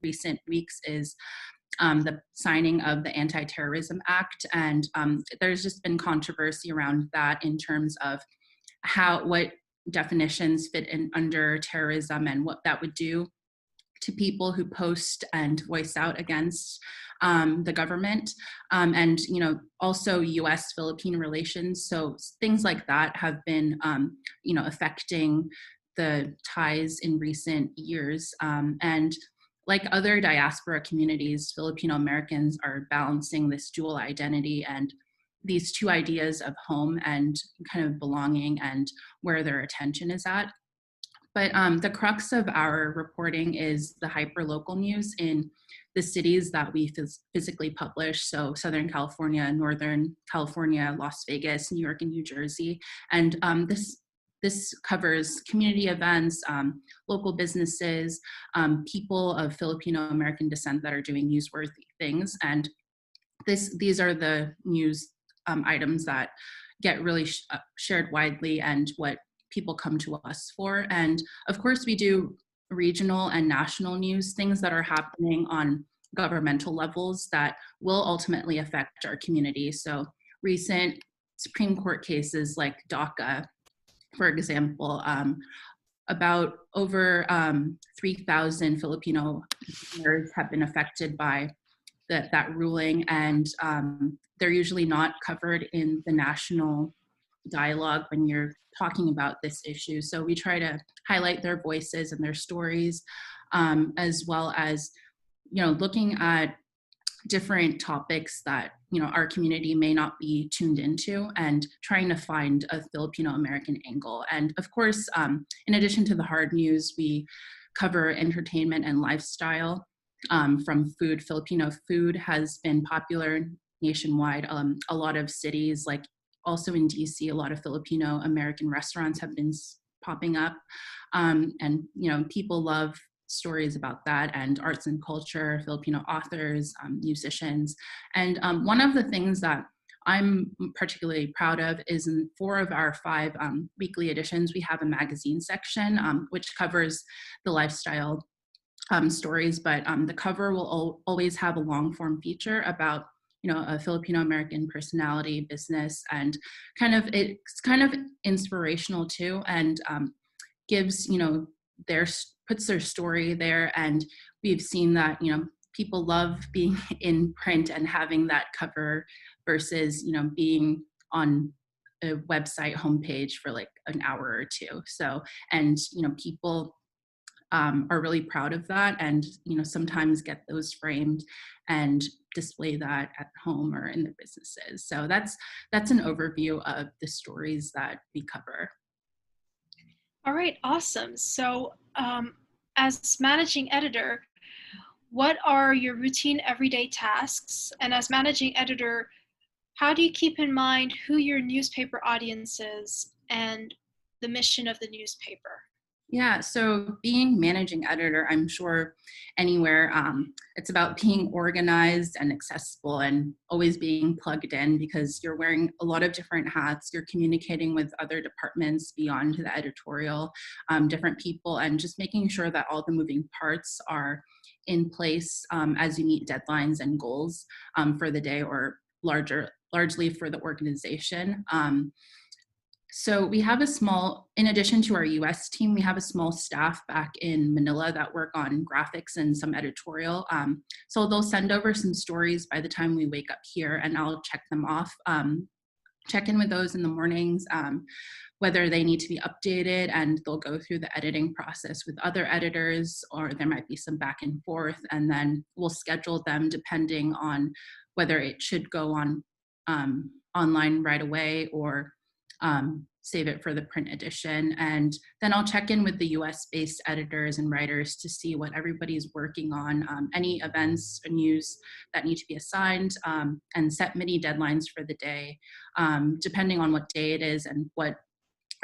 recent weeks is the signing of the Anti-Terrorism Act. And there's just been controversy around that in terms of what definitions fit in under terrorism and what that would do to people who post and voice out against the government, and also U.S.-Philippine relations. So things like that have been affecting the ties in recent years. And like other diaspora communities, Filipino-Americans are balancing this dual identity and these two ideas of home and kind of belonging and where their attention is at. But the crux of our reporting is the hyperlocal news in the cities that we physically publish. So Southern California, Northern California, Las Vegas, New York, and New Jersey. And this covers community events, local businesses, people of Filipino-American descent that are doing newsworthy things. And these are the news items that get really shared widely and what people come to us for. And of course, we do regional and national news, things that are happening on governmental levels that will ultimately affect our community. So recent Supreme Court cases like DACA, for example, about over 3,000 Filipino have been affected by that ruling, and they're usually not covered in the national dialogue when you're talking about this issue. So we try to highlight their voices and their stories, as well as, looking at different topics that, our community may not be tuned into and trying to find a Filipino-American angle. And of course, in addition to the hard news, we cover entertainment and lifestyle, from food. Filipino food has been popular nationwide. A lot of cities, like also in DC, a lot of Filipino-American restaurants have been popping up. And, people love stories about that, and arts and culture, Filipino authors, musicians. And one of the things that I'm particularly proud of is in 4 of our 5 weekly editions, we have a magazine section, which covers the lifestyle stories, but the cover will always have a long form feature about a Filipino-American personality, business, and it's kind of inspirational too, and gives, puts their story there. And we've seen that, people love being in print and having that cover versus, being on a website homepage for like an hour or 2. So, and, people are really proud of that, and sometimes get those framed and display that at home or in their businesses. So that's an overview of the stories that we cover. All right, awesome. So as managing editor, what are your routine everyday tasks? And as managing editor, how do you keep in mind who your newspaper audience is and the mission of the newspaper? Yeah, so being managing editor, I'm sure anywhere, it's about being organized and accessible and always being plugged in, because you're wearing a lot of different hats. You're communicating with other departments beyond the editorial, different people, and just making sure that all the moving parts are in place as you meet deadlines and goals for the day, or largely for the organization. So we have in addition to our US team, we have a small staff back in Manila that work on graphics and some editorial. So they'll send over some stories by the time we wake up here, and I'll check them off, check in with those in the mornings, whether they need to be updated, and they'll go through the editing process with other editors, or there might be some back and forth, and then we'll schedule them depending on whether it should go on online right away or save it for the print edition. And then I'll check in with the US-based editors and writers to see what everybody's working on, any events or news that need to be assigned, and set mini deadlines for the day, depending on what day it is and what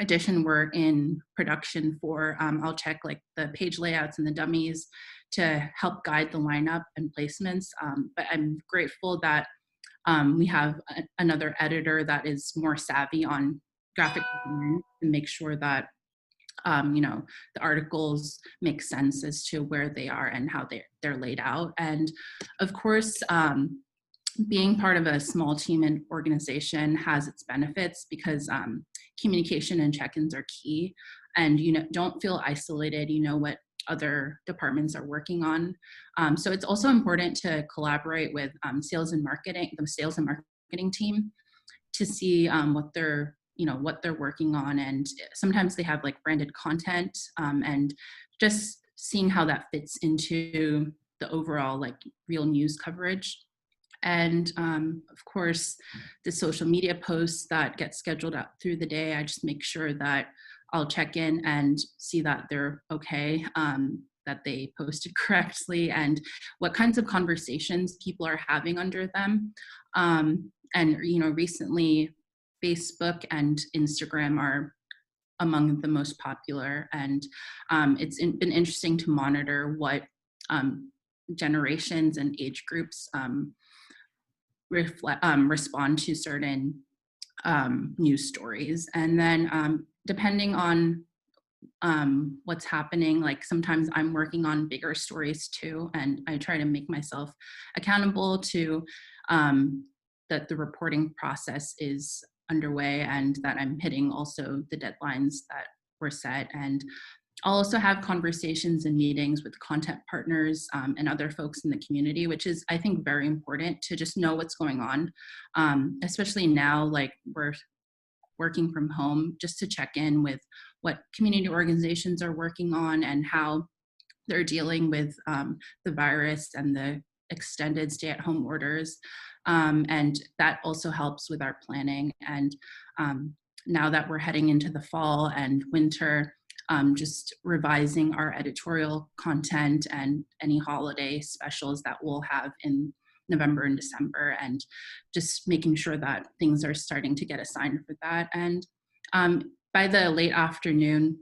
edition we're in production for. I'll check like the page layouts and the dummies to help guide the lineup and placements. But I'm grateful that we have another editor that is more savvy on graphic design, and make sure that the articles make sense as to where they are and how they're laid out. And of course, being part of a small team and organization has its benefits because communication and check-ins are key, and don't feel isolated. You know what other departments are working on. So it's also important to collaborate with the sales and marketing team to see what they're working on. And sometimes they have like branded content, and just seeing how that fits into the overall like real news coverage. And of course, the social media posts that get scheduled out through the day, I just make sure that I'll check in and see that they're okay, that they posted correctly, and what kinds of conversations people are having under them. And recently, Facebook and Instagram are among the most popular, and been interesting to monitor what generations and age groups respond to certain news stories. And then depending on what's happening, like sometimes I'm working on bigger stories too, and I try to make myself accountable to that the reporting process is underway and that I'm hitting also the deadlines that were set. And I'll also have conversations and meetings with content partners and other folks in the community, which is, I think, very important to just know what's going on, especially now, like we're working from home, just to check in with what community organizations are working on and how they're dealing with the virus and the extended stay-at-home orders. And that also helps with our planning. And now that we're heading into the fall and winter, just revising our editorial content and any holiday specials that we'll have in November and December, and just making sure that things are starting to get assigned for that. And by the late afternoon,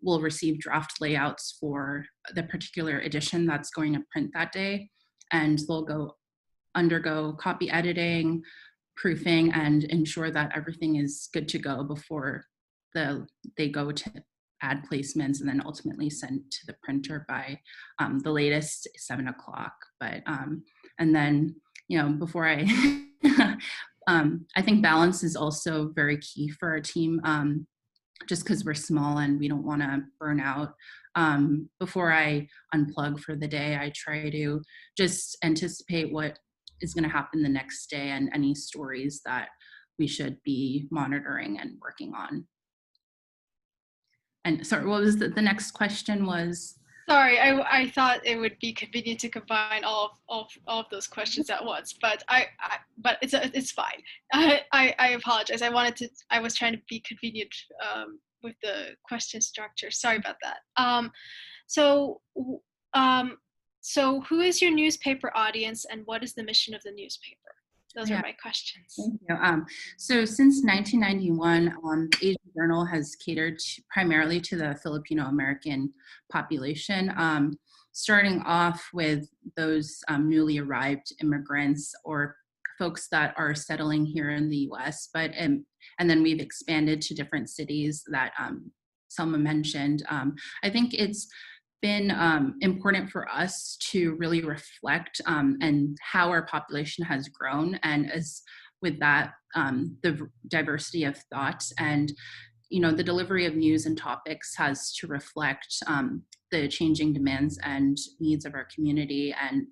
we'll receive draft layouts for the particular edition that's going to print that day, and they'll undergo copy editing, proofing, and ensure that everything is good to go before they go to ad placements and then ultimately sent to the printer by the latest 7 o'clock. But and then before I I think balance is also very key for our team, just because we're small and we don't want to burn out. Before I unplug for the day, I try to just anticipate what is going to happen the next day and any stories that we should be monitoring and working on. And sorry, what was the next question was? Sorry, I thought it would be convenient to combine all of those questions at once, but but it's fine. I apologize. I was trying to be convenient with the question structure. Sorry about that. So who is your newspaper audience, and what is the mission of the newspaper? Those are my questions. Thank you. So since 1991, Asian Journal has catered primarily to the Filipino-American population, starting off with those newly arrived immigrants or folks that are settling here in the US, and then we've expanded to different cities that Selma mentioned. I think it's been important for us to really reflect and how our population has grown, and as with that, the diversity of thoughts, and the delivery of news and topics has to reflect the changing demands and needs of our community, and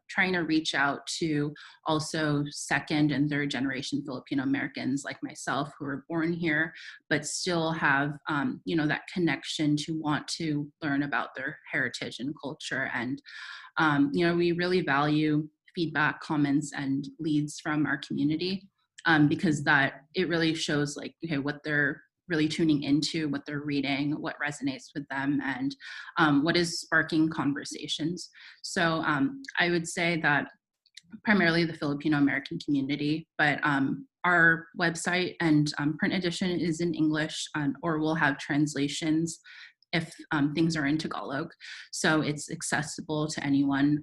trying to reach out to also second and third generation Filipino Americans like myself who were born here, but still have, that connection to want to learn about their heritage and culture. And, we really value feedback, comments, and leads from our community because that it really shows what they're really tuning into, what they're reading, what resonates with them, and what is sparking conversations. So I would say that primarily the Filipino-American community, but our website and print edition is in English, or we'll have translations if things are in Tagalog. So it's accessible to anyone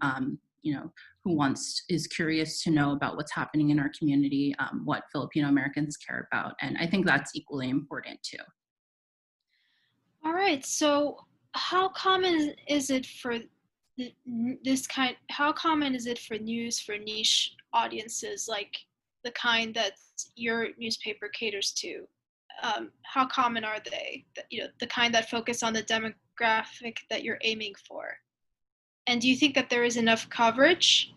who is curious to know about what's happening in our community, what Filipino Americans care about. And I think that's equally important too. All right. So, how common is it for how common is it for news for niche audiences like the kind that your newspaper caters to? How common are they? The kind that focus on the demographic that you're aiming for. And do you think that there is enough coverage?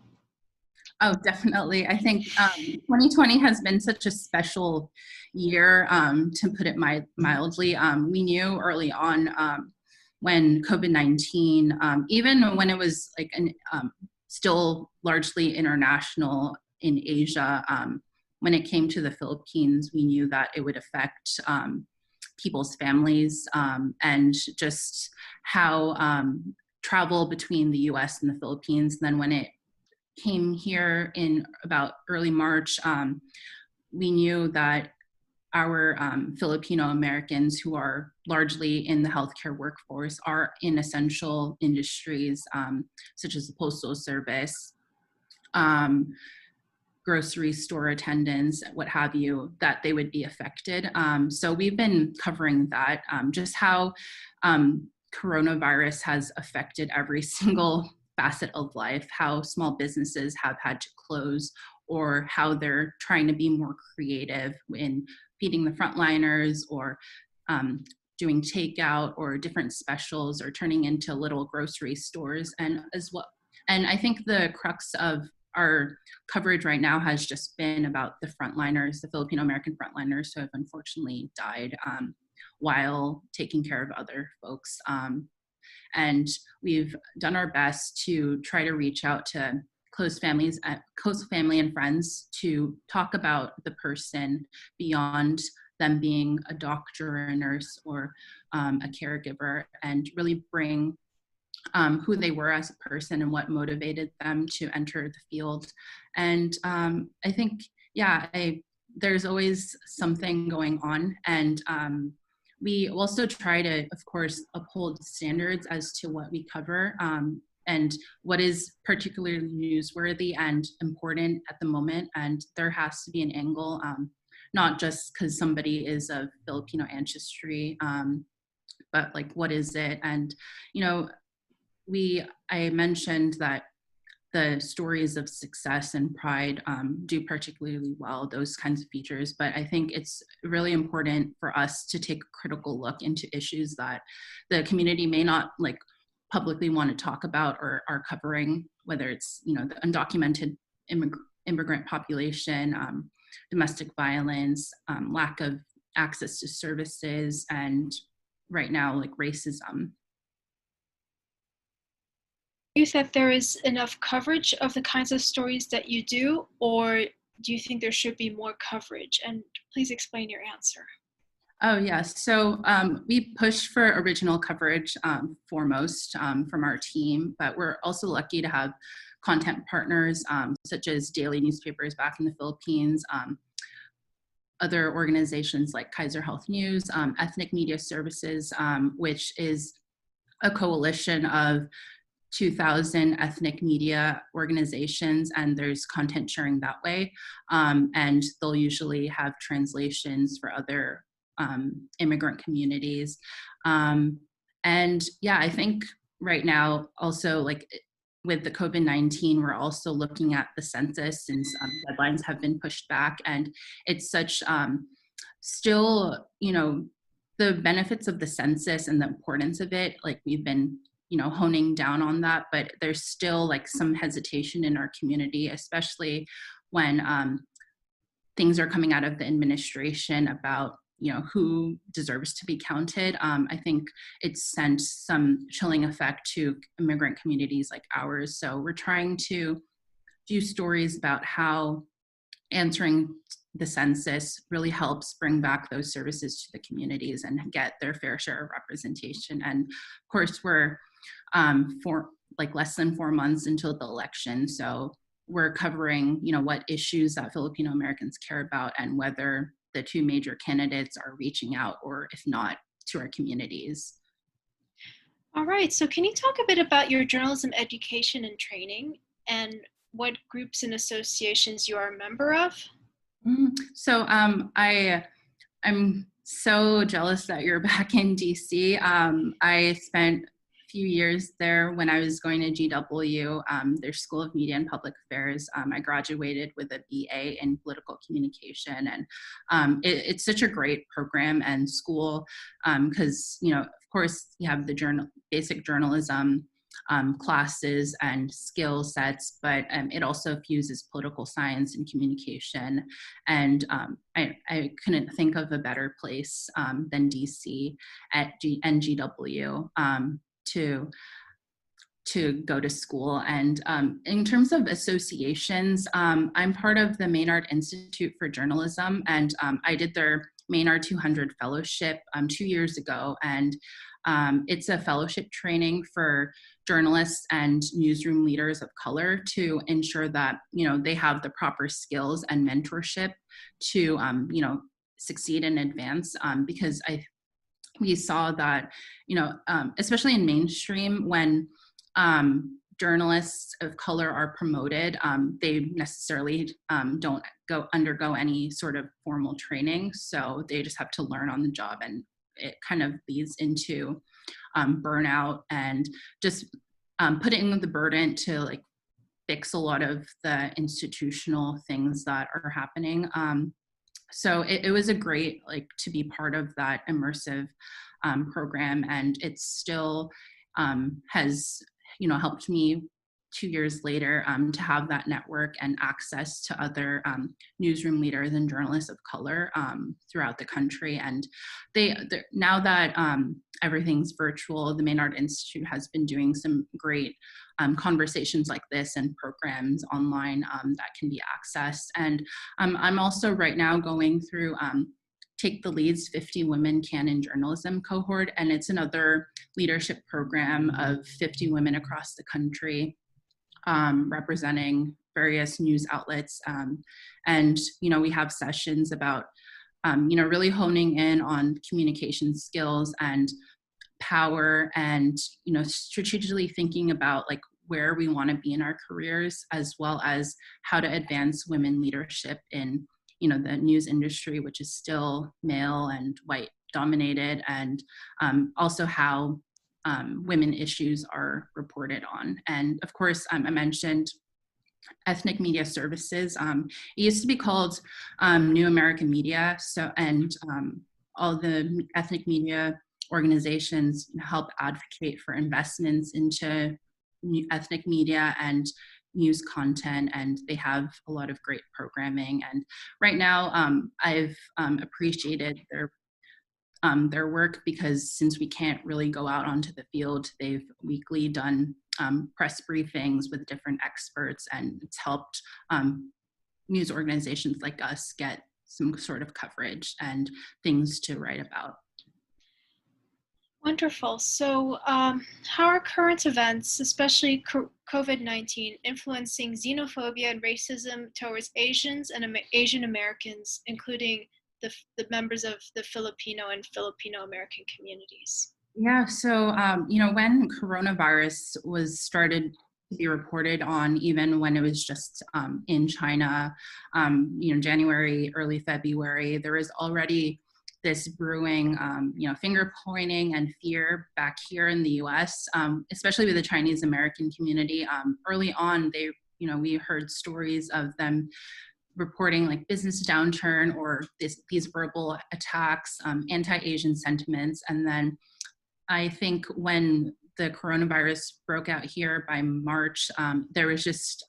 Oh, definitely. I think 2020 has been such a special year, to put it mildly. We knew early on, when COVID-19, even when it was like still largely international in Asia, when it came to the Philippines, we knew that it would affect people's families, and just how travel between the US and the Philippines. And then when it came here in about early March, we knew that our Filipino-Americans who are largely in the healthcare workforce are in essential industries, such as the postal service, um, grocery store attendants, what have you, that they would be affected. So we've been covering that, just how coronavirus has affected every single facet of life, how small businesses have had to close, or how they're trying to be more creative in feeding the frontliners, or um, doing takeout or different specials, or turning into little grocery stores. And as well, and I think the crux of our coverage right now has just been about the frontliners, the Filipino-American frontliners who have unfortunately died, while taking care of other folks. And we've done our best to try to reach out to close family and friends to talk about the person beyond them being a doctor or a nurse, or a caregiver, and really bring who they were as a person and what motivated them to enter the field. And I think, yeah, there's always something going on. And we also try to, of course, uphold standards as to what we cover, and what is particularly newsworthy and important at the moment. And there has to be an angle, not just because somebody is of Filipino ancestry, but like, what is it? And, you know, I mentioned that the stories of success and pride do particularly well, those kinds of features. But I think it's really important for us to take a critical look into issues that the community may not like publicly want to talk about or are covering, whether it's, you know, the undocumented immigrant population, domestic violence, lack of access to services, and right now, like racism. You that there is enough coverage of the kinds of stories that you do, or do you think there should be more coverage? And please explain your answer. Oh, yes. So we push for original coverage, foremost, from our team, but we're also lucky to have content partners, such as daily newspapers back in the Philippines, other organizations like Kaiser Health News, Ethnic Media Services, which is a coalition of 2,000 ethnic media organizations, and there's content sharing that way. And they'll usually have translations for other immigrant communities. And yeah, I think right now also, like with the COVID-19, we're also looking at the census, since deadlines have been pushed back, and it's such still, you know, the benefits of the census and the importance of it, like we've been, you know, honing down on that, but there's still like some hesitation in our community, especially when things are coming out of the administration about, you know, who deserves to be counted. I think it's sent some chilling effect to immigrant communities like ours. So we're trying to do stories about how answering the census really helps bring back those services to the communities and get their fair share of representation. And of course, we're for like less than 4 months until the election, so we're covering, you know, what issues that Filipino Americans care about, and whether the two major candidates are reaching out, or if not, to our communities. All right. So, can you talk a bit about your journalism education and training, and what groups and associations you are a member of? So I'm So jealous that you're back in DC. I spent a few years there when I was going to GW, their School of Media and Public Affairs. I graduated with a BA in political communication, and it's such a great program and school because, of course, you have the basic journalism classes and skill sets, but it also fuses political science and communication. And I couldn't think of a better place than DC at NGW to go to school. And in terms of associations, I'm part of the Maynard Institute for Journalism, and I did their Maynard 200 fellowship 2 years ago. And it's a fellowship training for journalists and newsroom leaders of color to ensure that, they have the proper skills and mentorship to, succeed and advance, because we saw that, especially in mainstream, when journalists of color are promoted, they necessarily don't undergo any sort of formal training. So they just have to learn on the job, and it kind of leads into burnout and just putting the burden to like fix a lot of the institutional things that are happening. So it was a great, to be part of that immersive program, and it still has, helped me 2 years later to have that network and access to other newsroom leaders and journalists of color throughout the country. And now that everything's virtual, the Maynard Institute has been doing some great conversations like this and programs online that can be accessed. And I'm also right now going through Take the Lead's 50 Women Can in Journalism cohort, and it's another leadership program of 50 women across the country representing various news outlets. And, we have sessions about, really honing in on communication skills and power and, strategically thinking about where we want to be in our careers, as well as how to advance women leadership in, the news industry, which is still male and white dominated, and also how women issues are reported on. And of course, I mentioned ethnic media services. It used to be called New American Media. So, and all the ethnic media organizations help advocate for investments into ethnic media and news content, and they have a lot of great programming. And right now, I've appreciated their work because since we can't really go out onto the field, they've weekly done press briefings with different experts, and it's helped news organizations like us get some sort of coverage and things to write about. Wonderful. So how are current events, especially COVID-19, influencing xenophobia and racism towards Asians and Asian Americans, including the members of the Filipino and Filipino-American communities? Yeah, so, when coronavirus was started to be reported on, even when it was just in China, January, early February, there was already this brewing, finger pointing and fear back here in the US, especially with the Chinese American community. Early on, we heard stories of them reporting business downturn or these verbal attacks, anti-Asian sentiments. And then I think when the coronavirus broke out here by March, there was just,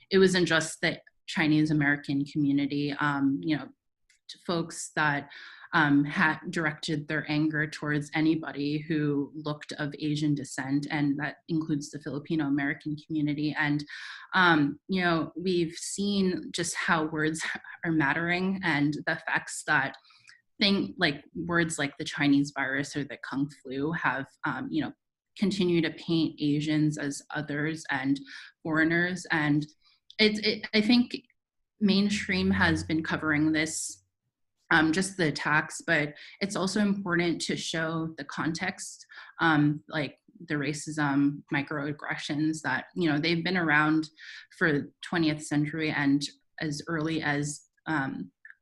it wasn't just the Chinese American community, folks that had directed their anger towards anybody who looked of Asian descent, and that includes the Filipino-American community. And, we've seen just how words are mattering, and the effects that words like the Chinese virus or the Kung flu have, continue to paint Asians as others and foreigners. And I think mainstream has been covering this, just the attacks, but it's also important to show the context, like the racism, microaggressions that, they've been around for 20th century, and as early as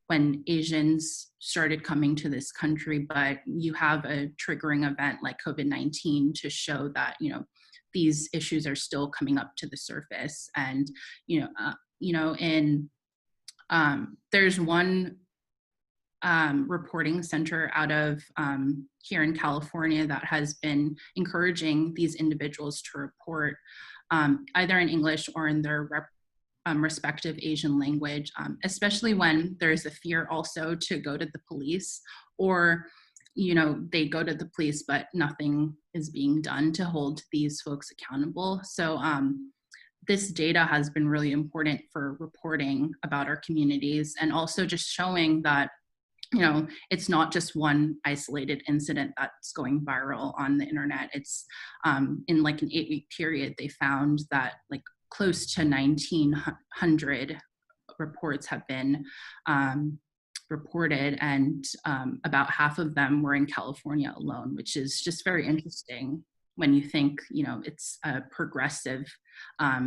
when Asians started coming to this country, but you have a triggering event like COVID-19 to show that, these issues are still coming up to the surface. And, there's one reporting center out of here in California that has been encouraging these individuals to report either in English or in their respective Asian language, especially when there's a fear also to go to the police, or they go to the police but nothing is being done to hold these folks accountable. So this data has been really important for reporting about our communities, and also just showing that it's not just one isolated incident that's going viral on the internet. It's in like an 8-week period, they found that like close to 1,900 reports have been reported, and about half of them were in California alone, which is just very interesting when you think, it's a progressive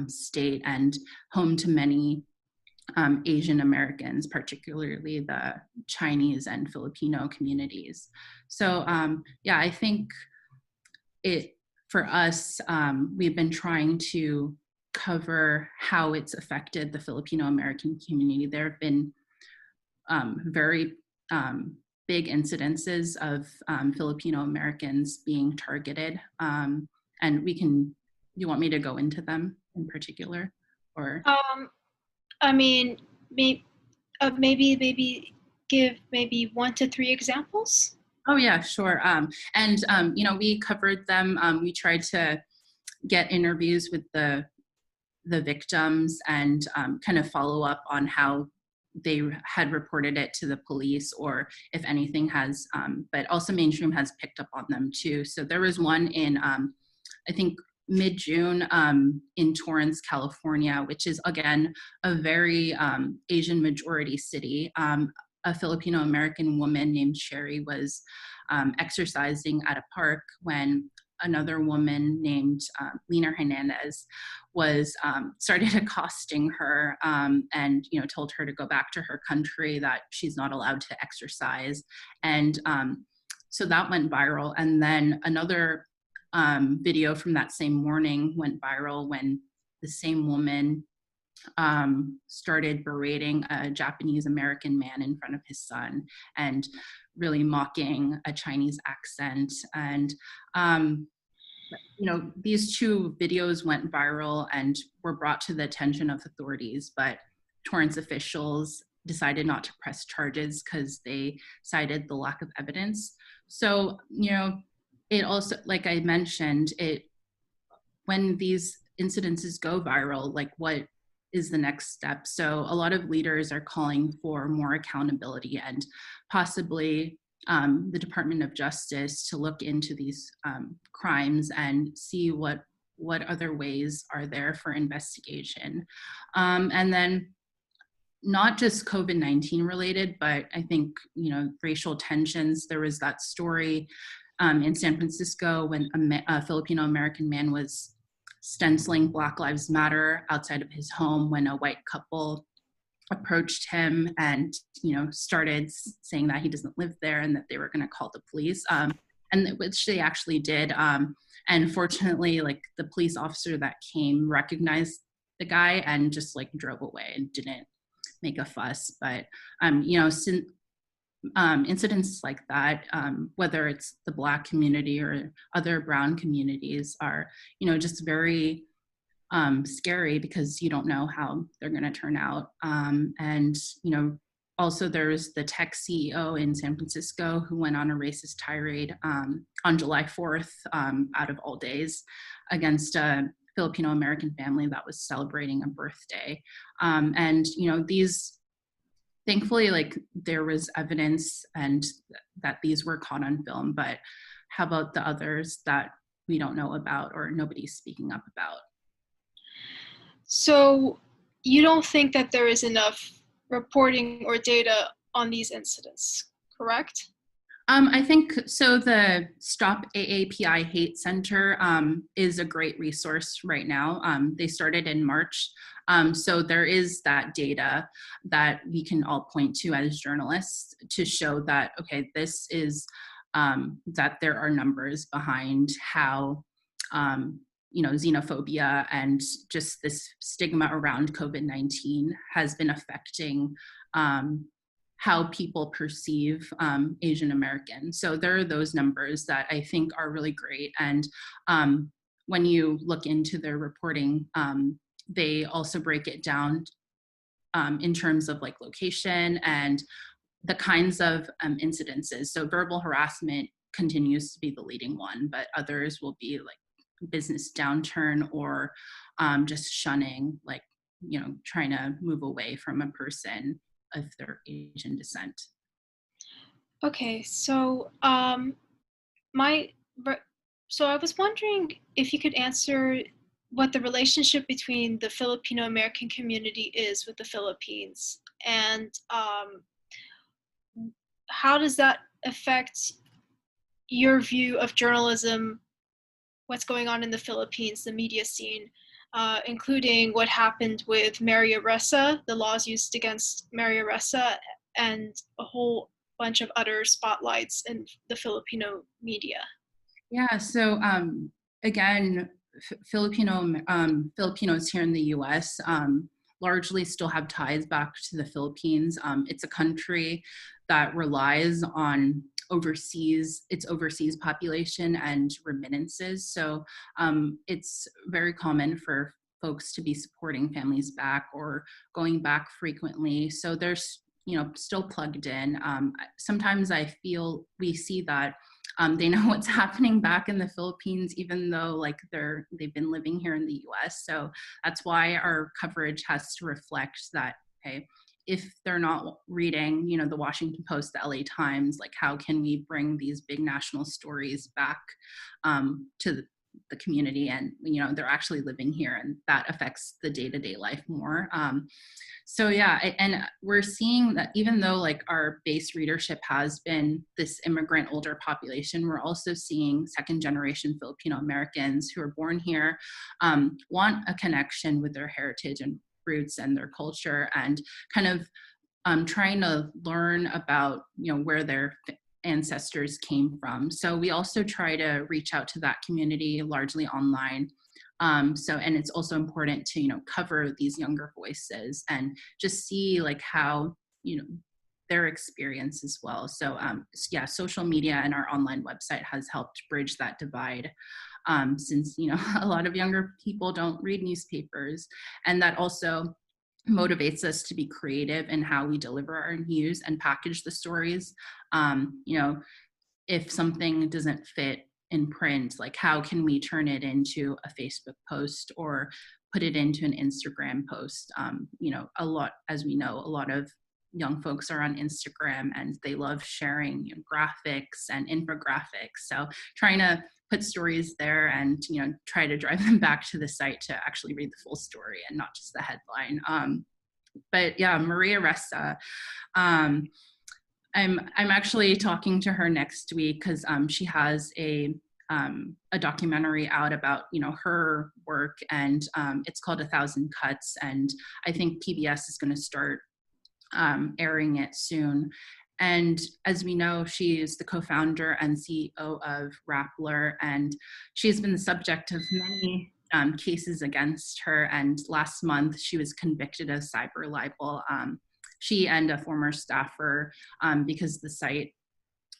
state and home to many Asian Americans, particularly the Chinese and Filipino communities. So I think for us, we've been trying to cover how it's affected the Filipino-American community. There have been very big incidences of Filipino-Americans being targeted. And you want me to go into them in particular, or? I mean, maybe give maybe 1 to 3 examples. Oh yeah, sure. We covered them. We tried to get interviews with the victims and kind of follow up on how they had reported it to the police, or if anything has, but also mainstream has picked up on them too. So there was one in, I think, mid-June in Torrance, California, which is again a very Asian majority city. A Filipino-American woman named Sherry was exercising at a park when another woman named Lena Hernandez was started accosting her and told her to go back to her country, that she's not allowed to exercise. And so that went viral. And then another video from that same morning went viral when the same woman started berating a Japanese American man in front of his son and really mocking a Chinese accent. And these 2 videos went viral and were brought to the attention of authorities, but Torrance officials decided not to press charges because they cited the lack of evidence. So, it also, like I mentioned, when these incidences go viral, like what is the next step? So a lot of leaders are calling for more accountability and possibly the Department of Justice to look into these crimes and see what other ways are there for investigation. And then not just COVID-19 related, but I think, racial tensions. There was that story in San Francisco when a Filipino-American man was stenciling Black Lives Matter outside of his home when a white couple approached him and started saying that he doesn't live there and that they were going to call the police, and which they actually did. And fortunately, like, the police officer that came recognized the guy and just like drove away and didn't make a fuss. But since incidents like that, whether it's the Black community or other brown communities, are just very scary because you don't know how they're going to turn out. And also there's the tech CEO in San Francisco who went on a racist tirade on July 4th, out of all days, against a Filipino-American family that was celebrating a birthday. And these, thankfully, like, there was evidence and that these were caught on film, but how about the others that we don't know about or nobody's speaking up about? So you don't think that there is enough reporting or data on these incidents, correct? I think so. The Stop AAPI Hate Center is a great resource right now. They started in March. So there is that data that we can all point to as journalists to show that, okay, this is, that there are numbers behind how, xenophobia and just this stigma around COVID-19 has been affecting how people perceive Asian Americans. So there are those numbers that I think are really great. And when you look into their reporting, they also break it down in terms of like location and the kinds of incidences. So verbal harassment continues to be the leading one, but others will be like business downturn or just shunning, like, trying to move away from a person of their Asian descent. Okay, so my re- so I was wondering if you could answer what the relationship between the Filipino-American community is with the Philippines, and how does that affect your view of journalism, what's going on in the Philippines, the media scene, including what happened with Maria Ressa, the laws used against Maria Ressa, and a whole bunch of other spotlights in the Filipino media. Yeah, so again, Filipinos here in the US largely still have ties back to the Philippines. It's a country that relies on its overseas population and remittances. So it's very common for folks to be supporting families back or going back frequently. So there's, still plugged in. Sometimes I feel we see that they know what's happening back in the Philippines, even though like they've been living here in the US. So that's why our coverage has to reflect that, okay, if they're not reading, the Washington Post, the LA Times, like how can we bring these big national stories back to the community, and they're actually living here, and that affects the day-to-day life more. So yeah, and we're seeing that even though like our base readership has been this immigrant older population, we're also seeing second generation Filipino Americans who are born here want a connection with their heritage and roots and their culture, and kind of trying to learn about where their ancestors came from. So we also try to reach out to that community largely online. And it's also important to cover these younger voices and just see like how their experience as well. So yeah, social media and our online website has helped bridge that divide, since a lot of younger people don't read newspapers, and that also motivates us to be creative in how we deliver our news and package the stories. If something doesn't fit in print, like how can we turn it into a Facebook post or put it into an Instagram post? A lot, as we know, a lot of young folks are on Instagram and they love sharing graphics and infographics. So trying to put stories there and try to drive them back to the site to actually read the full story and not just the headline. But yeah, Maria Ressa, I'm actually talking to her next week because she has a documentary out about her work, and it's called 1,000 Cuts, and I think PBS is going to start airing it soon. And as we know, she is the co-founder and CEO of Rappler, and she's been the subject of many cases against her. And last month, she was convicted of cyber libel. She and a former staffer, because the site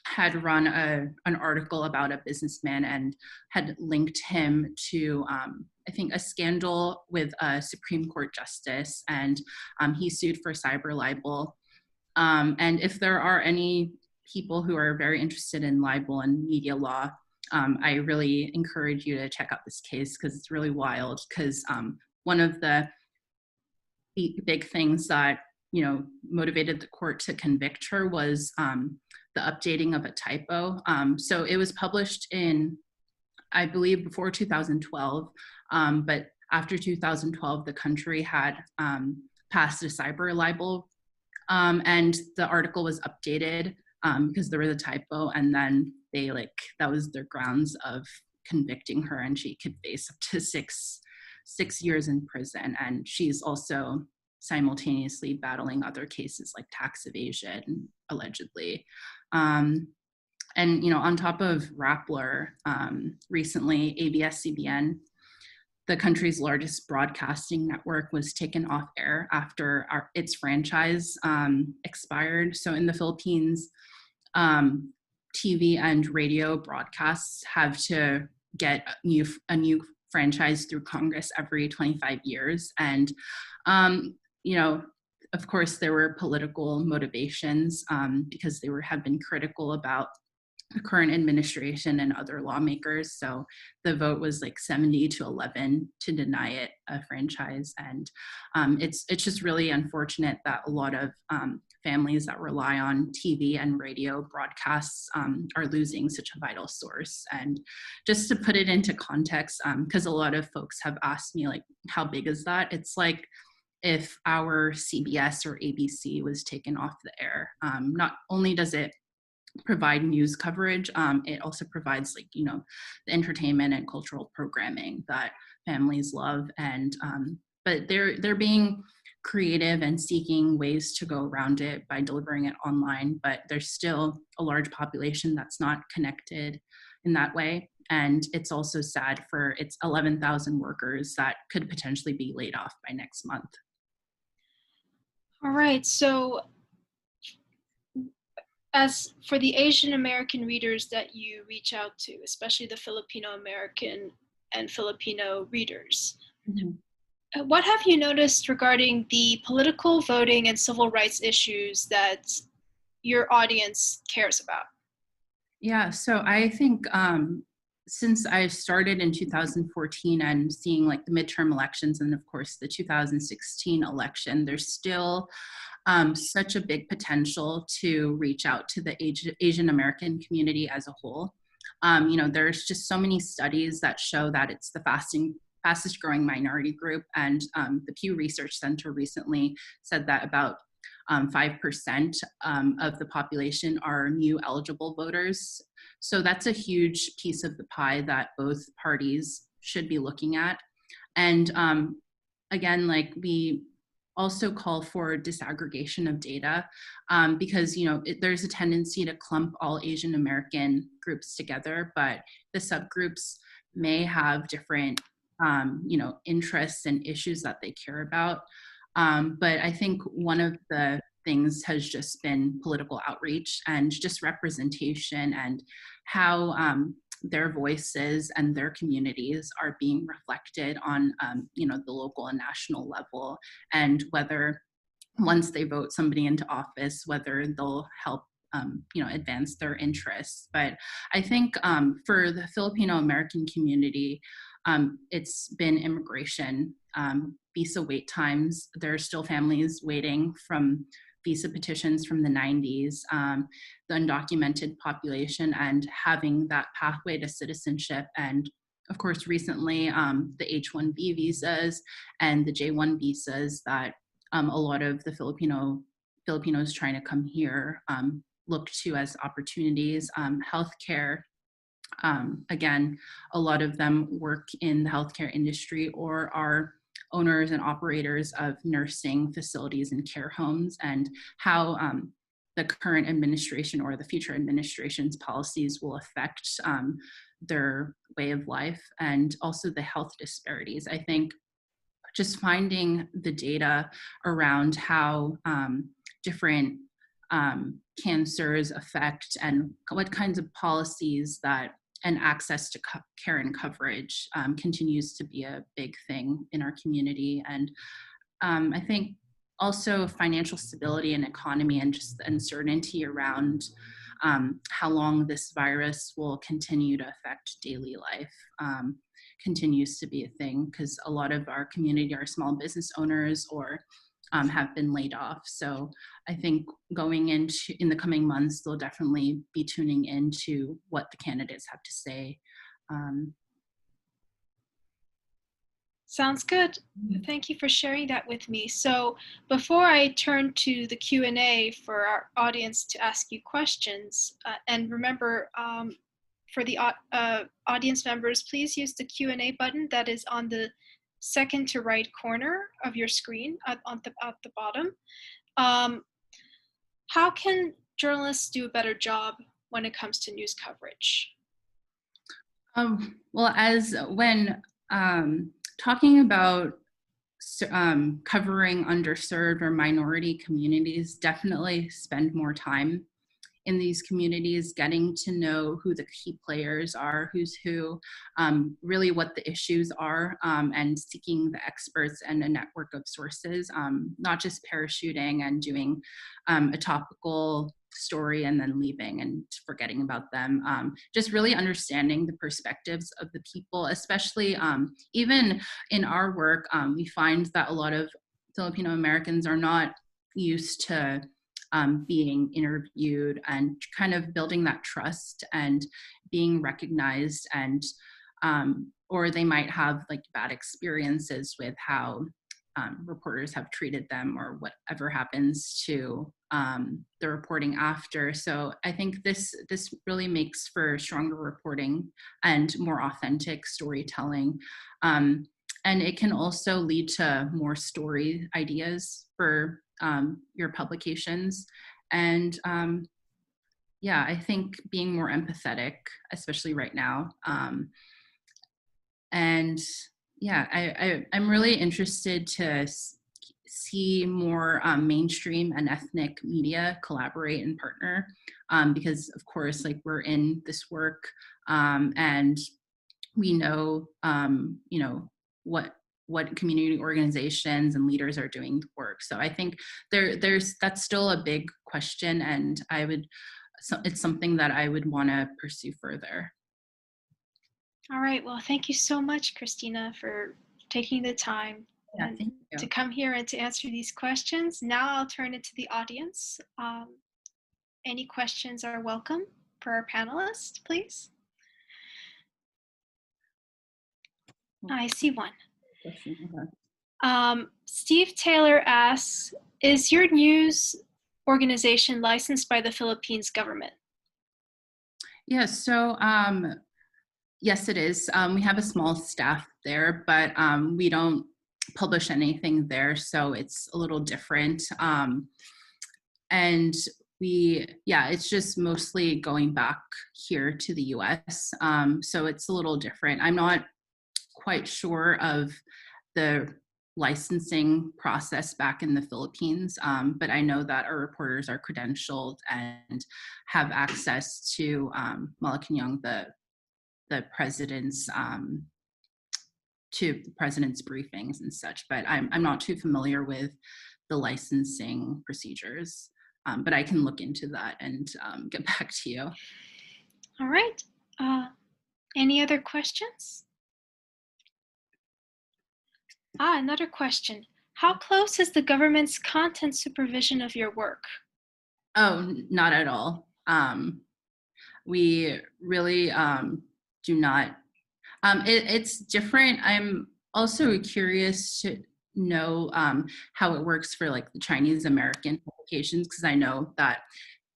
had run an article about a businessman and had linked him to, I think, a scandal with a Supreme Court justice, and he sued for cyber libel. And if there are any people who are very interested in libel and media law, I really encourage you to check out this case because it's really wild. Because one of the big things that motivated the court to convict her was the updating of a typo. So it was published in, I believe, before 2012, but after 2012, the country had passed a cyber libel, and the article was updated because there was a typo, and then they that was their grounds of convicting her, and she could face up to six years in prison. And she's also simultaneously battling other cases like tax evasion, allegedly. And on top of Rappler, recently ABS-CBN, the country's largest broadcasting network, was taken off air after its franchise expired. So in the Philippines, TV and radio broadcasts have to get a new franchise through Congress every 25 years. And, of course, there were political motivations because they have been critical about the current administration and other lawmakers. So the vote was 70-11 to deny it a franchise. And it's just really unfortunate that a lot of families that rely on TV and radio broadcasts are losing such a vital source. And just to put it into context, because a lot of folks have asked me, how big is that? It's like if our CBS or ABC was taken off the air. Not only does it provide news coverage, it also provides the entertainment and cultural programming that families love. And but they're being creative and seeking ways to go around it by delivering it online, but there's still a large population that's not connected in that way. And it's also sad for its 11,000 workers that could potentially be laid off by next month. All right, so as for the Asian American readers that you reach out to, especially the Filipino-American and Filipino readers, what have you noticed regarding the political, voting, and civil rights issues that your audience cares about? Yeah, so I think since I started in 2014 and seeing the midterm elections and of course the 2016 election, there's still such a big potential to reach out to the Asian American community as a whole. There's just so many studies that show that it's the fastest growing minority group. And the Pew Research Center recently said that about 5% of the population are new eligible voters. So that's a huge piece of the pie that both parties should be looking at. And again, we also call for disaggregation of data because there's a tendency to clump all Asian American groups together, but the subgroups may have different interests and issues that they care about. But I think one of the things has just been political outreach and just representation and how their voices and their communities are being reflected on the local and national level, and whether once they vote somebody into office, whether they'll help advance their interests. But I think for the Filipino-American community, it's been immigration, visa wait times. There are still families waiting from visa petitions from the 90s, the undocumented population, and having that pathway to citizenship. And of course, recently, the H-1B visas and the J-1 visas that a lot of the Filipinos trying to come here look to as opportunities. Healthcare, again, a lot of them work in the healthcare industry or are owners and operators of nursing facilities and care homes, and how the current administration or the future administration's policies will affect their way of life, and also the health disparities. I think just finding the data around how different cancers affect and what kinds of policies that and access to care and coverage continues to be a big thing in our community. And I think also financial stability and economy and just the uncertainty around how long this virus will continue to affect daily life continues to be a thing, because a lot of our community are small business owners or have been laid off. So I think going into in the coming months, they'll definitely be tuning into what the candidates have to say. Sounds good. Thank you for sharing that with me. So before I turn to the Q&A for our audience to ask you questions, and remember, for the audience members, please use the Q&A button that is on the second to right corner of your screen at the bottom. How can journalists do a better job when it comes to news coverage? Well, as when talking about covering underserved or minority communities, definitely spend more time in these communities, getting to know who the key players are, who's who, really what the issues are, and seeking the experts and a network of sources, not just parachuting and doing a topical story and then leaving and forgetting about them. Just really understanding the perspectives of the people, especially even in our work, we find that a lot of Filipino-Americans are not used to being interviewed and kind of building that trust and being recognized, and or they might have like bad experiences with how reporters have treated them or whatever happens to the reporting after. So I think this really makes for stronger reporting and more authentic storytelling. And it can also lead to more story ideas for your publications. And yeah, I think being more empathetic, especially right now. And yeah, I'm really interested to see more mainstream and ethnic media collaborate and partner, because of course, like we're in this work, and we know, you know, what community organizations and leaders are doing the work. So I think that's still a big question, and it's something that I would want to pursue further. All right. Well, thank you so much, Christina, for taking the time to come here and to answer these questions. Now I'll turn it to the audience. Any questions are welcome for our panelists, please. I see one. Steve Taylor asks, is your news organization licensed by the Philippines government? Yes, so yes, it is. We have a small staff there, but we don't publish anything there, so it's a little different. And it's just mostly going back here to the US. So it's a little different. I'm not quite sure of the licensing process back in the Philippines, but I know that our reporters are credentialed and have access to Malacanang, the president's briefings and such. But I'm not too familiar with the licensing procedures, but I can look into that and get back to you. All right. Any other questions? Another question. How close is the government's content supervision of your work? Oh, not at all. We really do not. It's different. I'm also curious to know how it works for like the Chinese American publications, because I know that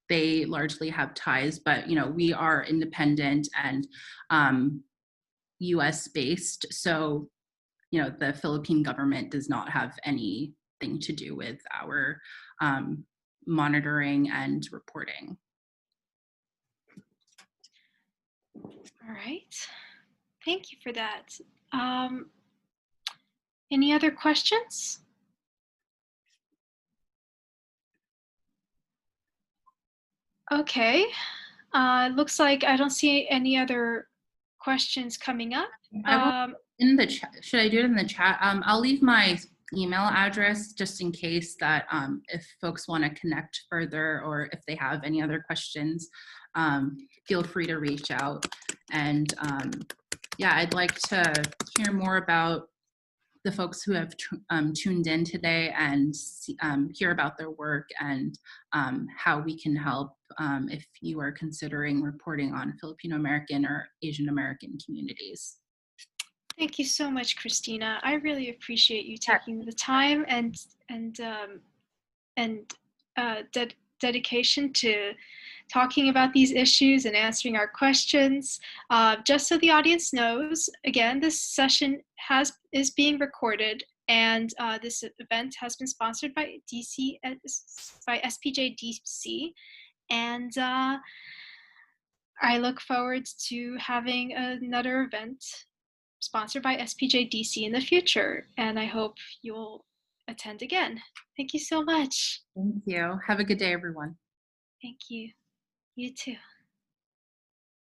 they largely have ties, but you know, we are independent and US based. So, you know, the Philippine government does not have anything to do with our monitoring and reporting. All right. Thank you for that. Any other questions? Okay. Looks like I don't see any other questions coming up. In the chat, should I do it in the chat? I'll leave my email address just in case that if folks want to connect further or if they have any other questions, feel free to reach out. And yeah, I'd like to hear more about the folks who have tuned in today and hear about their work and how we can help if you are considering reporting on Filipino-American or Asian American communities. Thank you so much, Christina. I really appreciate you Yeah, taking the time and and dedication to talking about these issues and answering our questions. Just so the audience knows, again, this session is being recorded, and this event has been sponsored by SPJ DC, and I look forward to having another event sponsored by SPJ DC in the future, and I hope you'll attend again. Thank you so much. thank you. Have a good day, everyone. Thank you. You too.